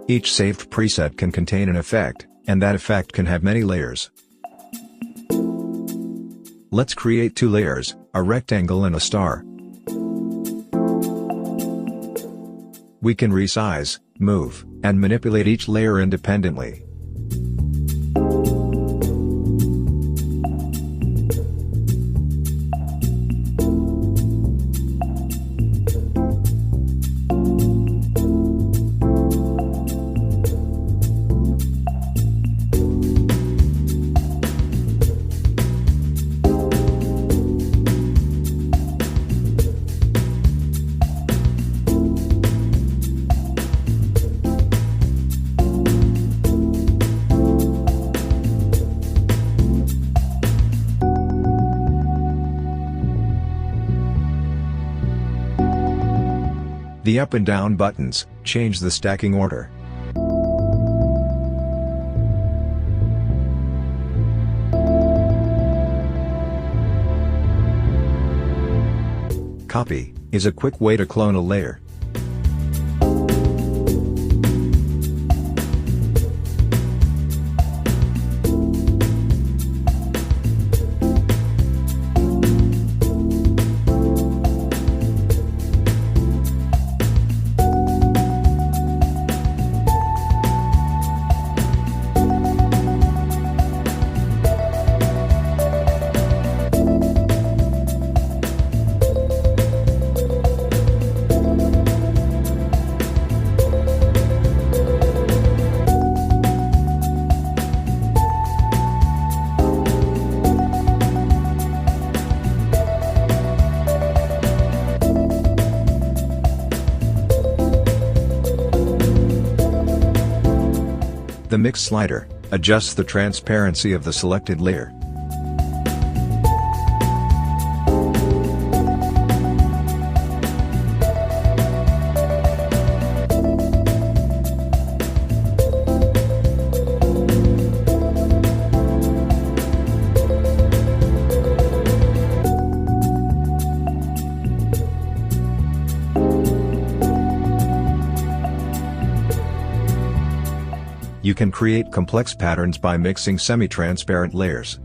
Each saved preset can contain an effect, and that effect can have many layers. Let's create two layers, a rectangle and a star. We can resize, move, and manipulate each layer independently. The up and down buttons change the stacking order. Copy is a quick way to clone a layer. The Mix slider adjusts the transparency of the selected layer. You can create complex patterns by mixing semi-transparent layers.